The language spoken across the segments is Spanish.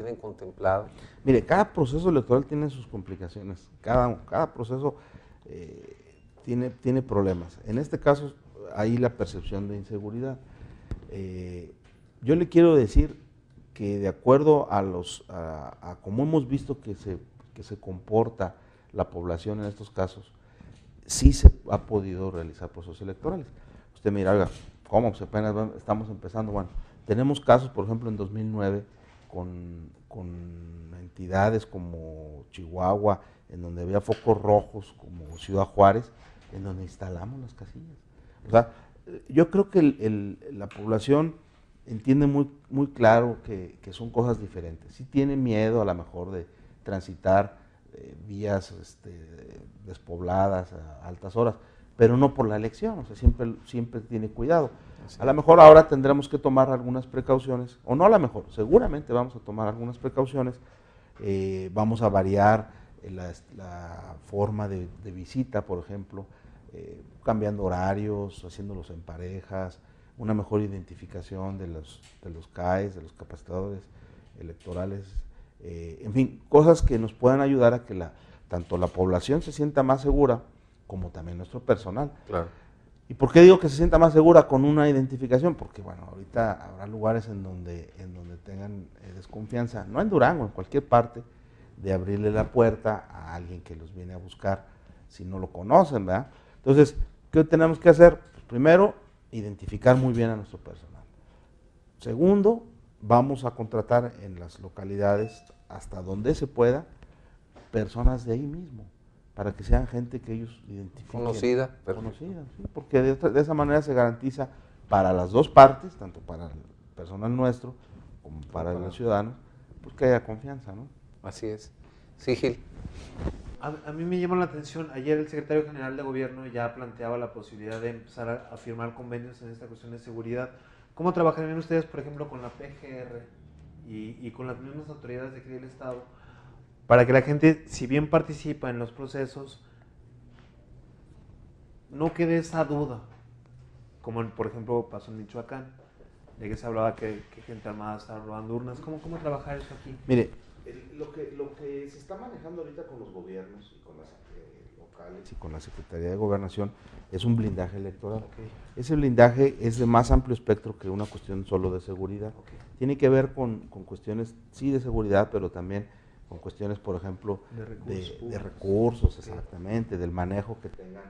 tienen contemplado? Mire, cada proceso electoral tiene sus complicaciones, cada proceso tiene problemas. En este caso, hay la percepción de inseguridad. Yo le quiero decir que de acuerdo a cómo hemos visto que se comporta la población en estos casos, sí se ha podido realizar procesos electorales. Usted mira, oiga, ¿cómo? Pues apenas estamos empezando. Bueno, tenemos casos, por ejemplo, en 2009, con entidades como Chihuahua, en donde había focos rojos, como Ciudad Juárez, en donde instalamos las casillas. O sea, yo creo que la población entiende muy claro que son cosas diferentes. Sí tiene miedo a lo mejor de transitar vías despobladas a altas horas, pero no por la elección, o sea, siempre tiene cuidado. Sí. A lo mejor ahora tendremos que tomar algunas precauciones, o no a lo mejor, seguramente vamos a tomar algunas precauciones, vamos a variar la forma de visita, por ejemplo, cambiando horarios, haciéndolos en parejas, una mejor identificación de los CAEs, de los capacitadores electorales, en fin, cosas que nos puedan ayudar a que tanto la población se sienta más segura, como también nuestro personal. Claro. ¿Y por qué digo que se sienta más segura con una identificación? Porque, bueno, ahorita habrá lugares en donde tengan desconfianza, no en Durango, en cualquier parte, de abrirle la puerta a alguien que los viene a buscar si no lo conocen, ¿verdad? Entonces, ¿qué tenemos que hacer? Pues primero, identificar muy bien a nuestro personal. Segundo, vamos a contratar en las localidades, hasta donde se pueda, personas de ahí mismo, para que sean gente que ellos identifiquen. Conocida, sí, porque de esa manera se garantiza para las dos partes, tanto para el personal nuestro como para los ciudadanos, pues que haya confianza, ¿no? Así es. Sí, Gil. A mí me llama la atención, ayer el secretario general de gobierno ya planteaba la posibilidad de empezar a firmar convenios en esta cuestión de seguridad. ¿Cómo trabajarían ustedes, por ejemplo, con la PGR y con las mismas autoridades de aquí del Estado, para que la gente, si bien participa en los procesos, no quede esa duda, como por ejemplo pasó en Michoacán, de que se hablaba que gente armada estaba robando urnas? ¿Cómo trabajar eso aquí? Mire, lo que se está manejando ahorita con los gobiernos y con las locales y con la Secretaría de Gobernación es un blindaje electoral. Okay. Ese blindaje es de más amplio espectro que una cuestión solo de seguridad. Okay. Tiene que ver con cuestiones, sí, de seguridad, pero también con cuestiones, por ejemplo, de recursos, okay, exactamente, del manejo que tengan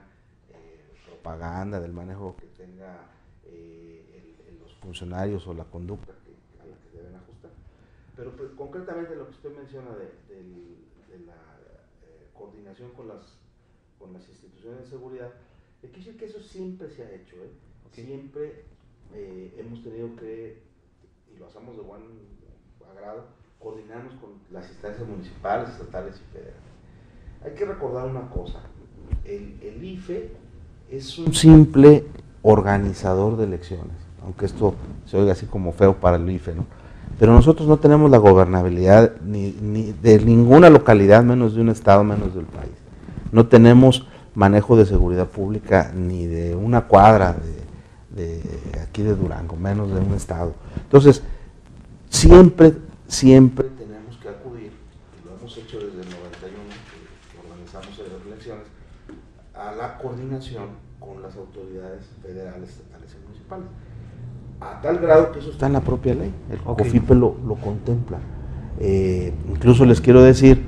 propaganda, del manejo que tenga los funcionarios o la conducta a la que deben ajustar. Pero pues, concretamente lo que usted menciona de la coordinación con las instituciones de seguridad, hay que decir que eso siempre se ha hecho, okay. Siempre hemos tenido que, y lo hacemos de buen agrado, coordinarnos con las instancias municipales, estatales y federales. Hay que recordar una cosa, el IFE es un simple organizador de elecciones, aunque esto se oiga así como feo para el IFE, ¿no? Pero nosotros no tenemos la gobernabilidad ni de ninguna localidad, menos de un estado, menos del país. No tenemos manejo de seguridad pública ni de una cuadra de aquí de Durango, menos de un estado. Entonces, siempre tenemos que acudir, y lo hemos hecho desde el 91, que organizamos las elecciones, a la coordinación con las autoridades federales, estatales y municipales. A tal grado que eso está en la propia ley, el okay. COFIPE lo contempla. Incluso les quiero decir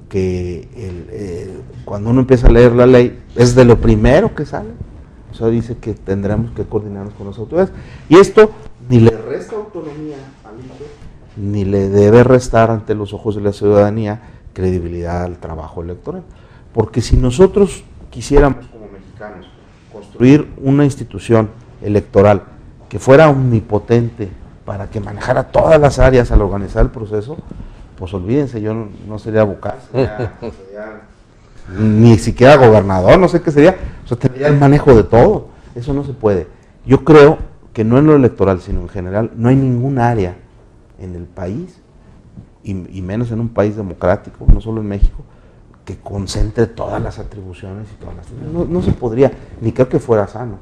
que cuando uno empieza a leer la ley, es de lo primero que sale. O sea, dice que tendremos que coordinarnos con las autoridades. Y esto ni le resta autonomía al IFE, ni le debe restar ante los ojos de la ciudadanía credibilidad al trabajo electoral. Porque si nosotros quisiéramos, como mexicanos, construir una institución electoral que fuera omnipotente para que manejara todas las áreas al organizar el proceso, pues olvídense, yo no sería vocal, sería ni siquiera gobernador, no sé qué sería, o sea, tendría el manejo de todo, eso no se puede. Yo creo que no en lo electoral, sino en general, no hay ningún área en el país, y menos en un país democrático, no solo en México, que concentre todas las atribuciones y todas las... No se podría, ni creo que fuera sano.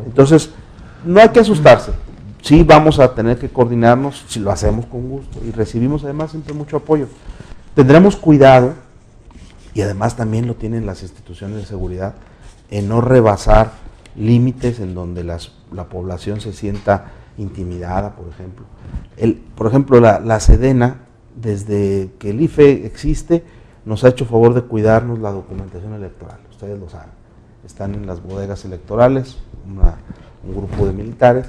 Entonces, no hay que asustarse. sí vamos a tener que coordinarnos, si lo hacemos con gusto, y recibimos además siempre mucho apoyo. Tendremos cuidado, y además también lo tienen las instituciones de seguridad, en no rebasar límites en donde la población se sienta intimidada, por ejemplo. Por ejemplo, la Sedena, desde que el IFE existe, nos ha hecho favor de cuidarnos la documentación electoral, ustedes lo saben. Están en las bodegas electorales, un grupo de militares,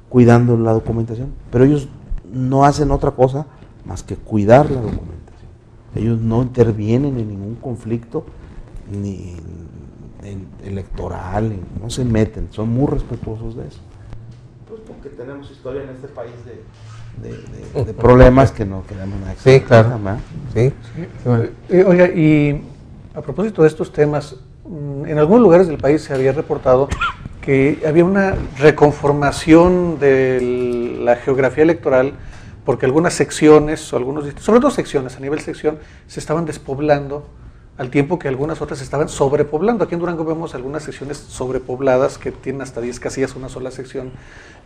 cuidando la documentación, pero ellos no hacen otra cosa más que cuidar la documentación. Ellos no intervienen en ningún conflicto ni electoral, no se meten, son muy respetuosos de eso. Pues porque tenemos historia en este país de problemas que no queremos nada. Sí, claro. Sí. Oiga, y a propósito de estos temas, en algunos lugares del país se había reportado que había una reconformación de la geografía electoral porque algunas secciones, o algunos distritos, sobre todo secciones, a nivel sección, se estaban despoblando al tiempo que algunas otras se estaban sobrepoblando. Aquí en Durango vemos algunas secciones sobrepobladas que tienen hasta 10 casillas una sola sección,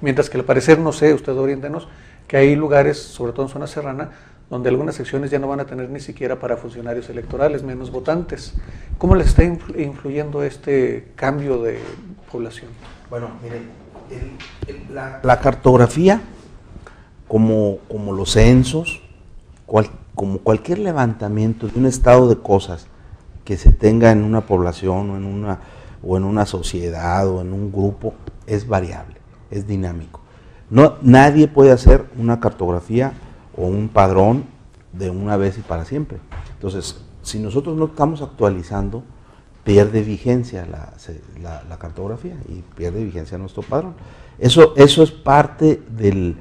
mientras que al parecer, no sé, usted oriéntenos, que hay lugares, sobre todo en zona serrana, donde algunas secciones ya no van a tener ni siquiera para funcionarios electorales, menos votantes. ¿Cómo les está influyendo este cambio de población? Bueno, miren, la cartografía, como los censos, como cualquier levantamiento de un estado de cosas que se tenga en una población o en una sociedad o en un grupo, es variable, es dinámico. Nadie puede hacer una cartografía o un padrón de una vez y para siempre. Entonces, si nosotros no estamos actualizando, pierde vigencia la cartografía y pierde vigencia nuestro padrón. Eso es parte del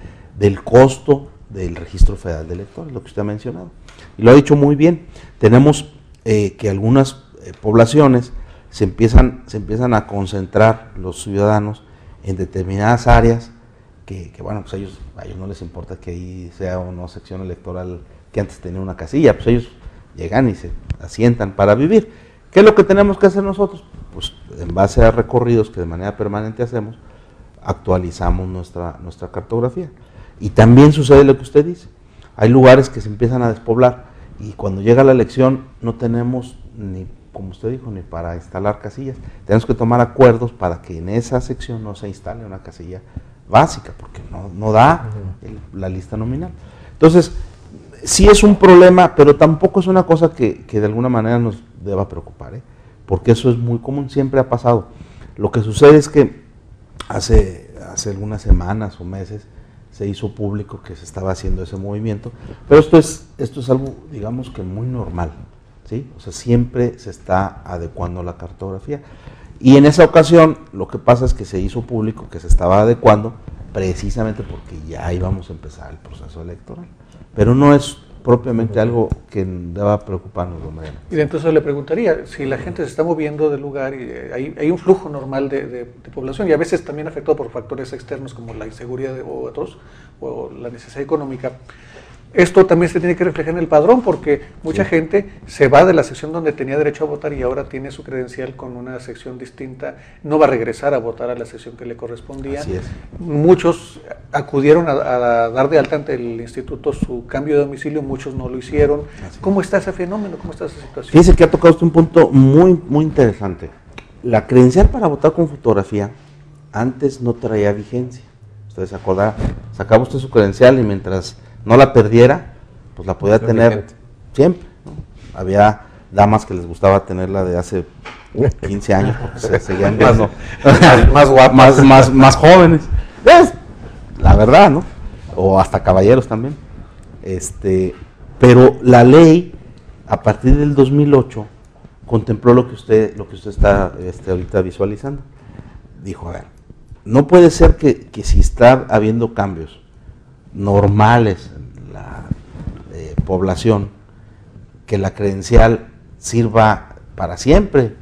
costo del Registro Federal de Electores, lo que usted ha mencionado. Y lo ha dicho muy bien. Tenemos que algunas poblaciones se empiezan a concentrar los ciudadanos en determinadas áreas que bueno, pues a ellos no les importa que ahí sea una sección electoral que antes tenía una casilla, pues ellos llegan y se asientan para vivir. ¿Qué es lo que tenemos que hacer nosotros? Pues en base a recorridos que de manera permanente hacemos, actualizamos nuestra cartografía. Y también sucede lo que usted dice. Hay lugares que se empiezan a despoblar y cuando llega la elección no tenemos ni, como usted dijo, ni para instalar casillas. Tenemos que tomar acuerdos para que en esa sección no se instale una casilla básica, porque no da la lista nominal. Entonces, sí es un problema, pero tampoco es una cosa que de alguna manera nos deba preocupar, porque eso es muy común, siempre ha pasado. Lo que sucede es que hace algunas semanas o meses se hizo público que se estaba haciendo ese movimiento, pero esto es algo, digamos que muy normal, ¿sí? O sea, siempre se está adecuando la cartografía. Y en esa ocasión lo que pasa es que se hizo público que se estaba adecuando precisamente porque ya íbamos a empezar el proceso electoral. Pero no es propiamente algo que deba preocuparnos, don Mariano. Y entonces le preguntaría, si la gente se está moviendo del lugar y hay un flujo normal de población y a veces también afectado por factores externos como la inseguridad o otros, o la necesidad económica, esto también se tiene que reflejar en el padrón porque mucha gente se va de la sección donde tenía derecho a votar y ahora tiene su credencial con una sección distinta, no va a regresar a votar a la sección que le correspondía. Así es. Muchos acudieron a dar de alta ante el instituto su cambio de domicilio, muchos no lo hicieron. ¿Cómo está ese fenómeno? ¿Cómo está esa situación? Fíjese que ha tocado usted un punto muy, muy interesante. La credencial para votar con fotografía antes no traía vigencia. Ustedes se acordarán, sacaba usted su credencial y mientras no la perdiera, pues la podía tener siempre, ¿no? Había damas que les gustaba tenerla de hace 15 años porque se seguían viendo más guapas, más jóvenes. ¿Ves? La verdad, ¿no? O hasta caballeros también. Pero la ley, a partir del 2008, contempló lo que usted está ahorita visualizando. Dijo, a ver, no puede ser que si está habiendo cambios normales en la población, que la credencial sirva para siempre,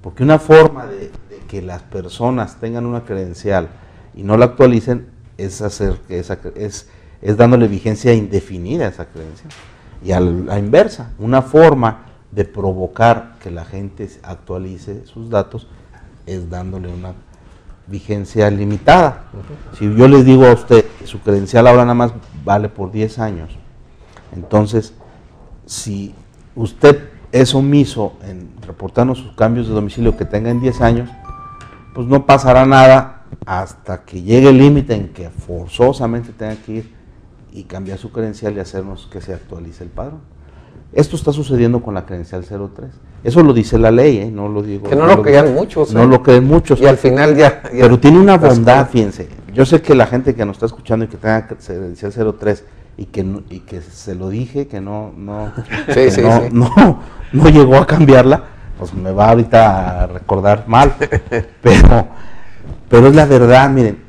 porque una forma de que las personas tengan una credencial y no la actualicen es hacer que es dándole vigencia indefinida a esa credencial. Y a la inversa, una forma de provocar que la gente actualice sus datos es dándole vigencia limitada. Si yo les digo a usted que su credencial ahora nada más vale por 10 años, entonces, si usted es omiso en reportarnos sus cambios de domicilio que tenga en 10 años, pues no pasará nada hasta que llegue el límite en que forzosamente tenga que ir y cambiar su credencial y hacernos que se actualice el padrón. Esto está sucediendo con la credencial 03. Eso lo dice la ley, no lo digo. Que no lo crean muchos. No lo creen muchos. Y al final ya Pero tiene una bondad, fíjense. Yo sé que la gente que nos está escuchando y que tenga credencial 03 y que se lo dije, que no llegó a cambiarla, pues me va ahorita a recordar mal. Pero es la verdad, miren.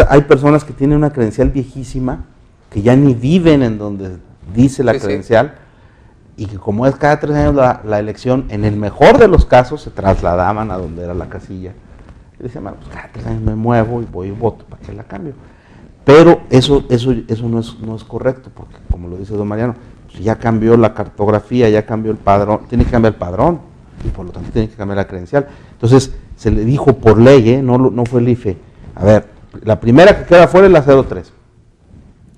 Hay personas que tienen una credencial viejísima, que ya ni viven en donde dice la credencial, y que como es cada 3 años la elección, en el mejor de los casos se trasladaban a donde era la casilla. Y decían, bueno, pues cada 3 años me muevo y voy y voto, ¿para qué la cambio? Pero eso no es correcto, porque como lo dice don Mariano, pues ya cambió la cartografía, ya cambió el padrón, tiene que cambiar el padrón, y por lo tanto tiene que cambiar la credencial. Entonces se le dijo por ley, no fue el IFE, a ver, la primera que queda fuera es la 03.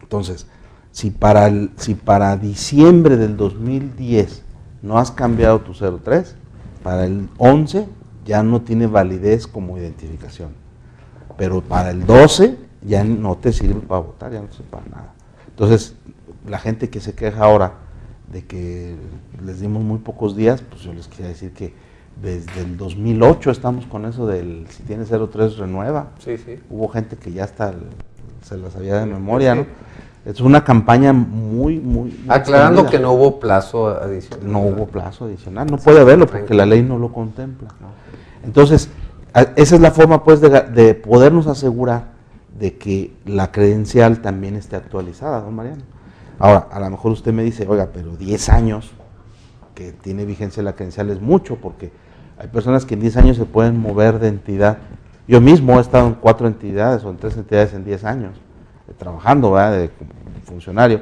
Entonces, si para diciembre del 2010 no has cambiado tu 03, para el 11 ya no tiene validez como identificación. Pero para el 12 ya no te sirve para votar, ya no te sirve para nada. Entonces, la gente que se queja ahora de que les dimos muy pocos días, pues yo les quería decir que desde el 2008 estamos con eso del si tiene 03 renueva. Sí, sí. Hubo gente que ya hasta se la sabía de memoria, ¿no? Es una campaña muy aclarando extendida. que no hubo plazo adicional. No hubo plazo adicional, no puede haberlo porque la ley no lo contempla. Entonces, esa es la forma pues de podernos asegurar de que la credencial también esté actualizada, don Mariano. Ahora, a lo mejor usted me dice, oiga, pero 10 años que tiene vigencia la credencial es mucho, porque hay personas que en 10 años se pueden mover de entidad. Yo mismo he estado en 4 entidades o en 3 entidades en 10 años, trabajando, ¿verdad?, como funcionario.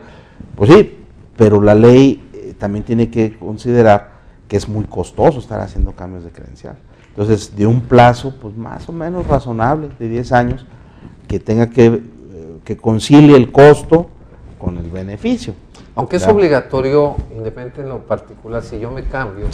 Pues sí, pero la ley también tiene que considerar que es muy costoso estar haciendo cambios de credencial. Entonces, de un plazo pues más o menos razonable, de 10 años, que tenga que concilie el costo con el beneficio. Aunque es obligatorio, independiente en lo particular, si yo me cambio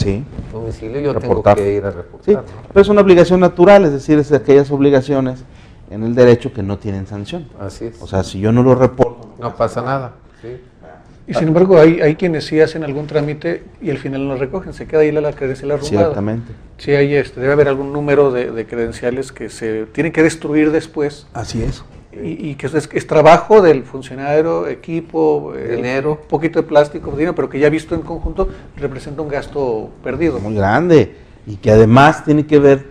domicilio, yo reportar. tengo que ir a reportar. Sí, ¿no? pero es una obligación natural, es decir, es de aquellas obligaciones en el derecho que no tienen sanción. Así es. O sea, si yo no lo reporto, no pasa nada. Sí. Y sin embargo, hay quienes sí hacen algún trámite y al final no lo recogen, se queda ahí la credencial arrumbada. Ciertamente. Sí, debe haber algún número de credenciales que se tienen que destruir después. Así es. Y que es trabajo del funcionario, equipo, dinero, un poquito de plástico, dinero, pero que ya visto en conjunto representa un gasto perdido. Muy grande, y que además tiene que ver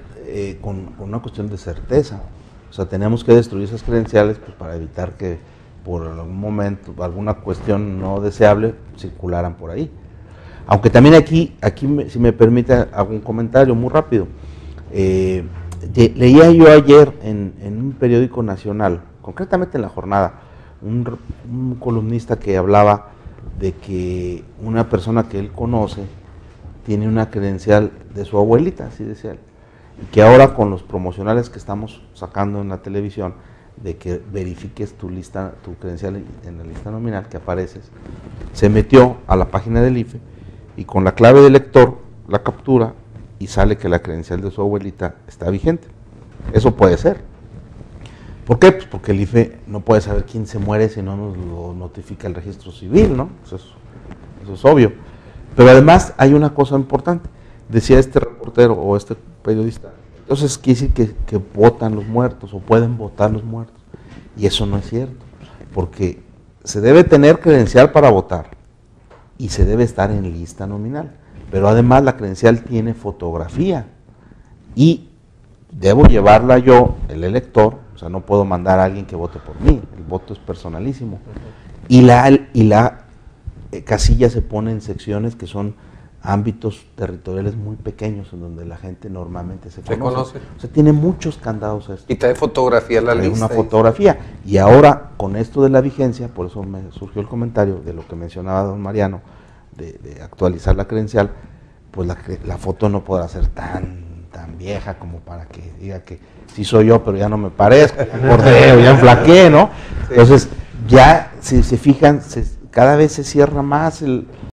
con una cuestión de certeza. O sea, tenemos que destruir esas credenciales pues, para evitar que por algún momento, alguna cuestión no deseable, circularan por ahí. Aunque también aquí si me permite, hago un comentario muy rápido. Leía yo ayer en un periódico nacional, concretamente en La Jornada, un columnista que hablaba de que una persona que él conoce tiene una credencial de su abuelita, así decía él, y que ahora con los promocionales que estamos sacando en la televisión, de que verifiques tu credencial en la lista nominal que apareces, se metió a la página del IFE y con la clave del lector la captura y sale que la credencial de su abuelita está vigente. Eso puede ser. ¿Por qué? Pues porque el IFE no puede saber quién se muere si no nos lo notifica el registro civil, ¿no? Eso es obvio. Pero además hay una cosa importante. Decía este reportero o este periodista, entonces quiere decir que votan los muertos o pueden votar los muertos. Y eso no es cierto, porque se debe tener credencial para votar y se debe estar en lista nominal. Pero además la credencial tiene fotografía y debo llevarla yo, el elector, o sea, no puedo mandar a alguien que vote por mí, el voto es personalísimo. Y la casilla se pone en secciones que son ámbitos territoriales muy pequeños en donde la gente normalmente se conoce. O sea, tiene muchos candados esto. Y trae fotografía la lista. Una fotografía. Y ahora, con esto de la vigencia, por eso me surgió el comentario de lo que mencionaba don Mariano, de actualizar la credencial, pues la foto no podrá ser tan tan vieja como para que diga que sí soy yo, pero ya no me parezco, ya engordé, ya enflaqué, ¿no? Entonces, ya, si se fijan, cada vez se cierra más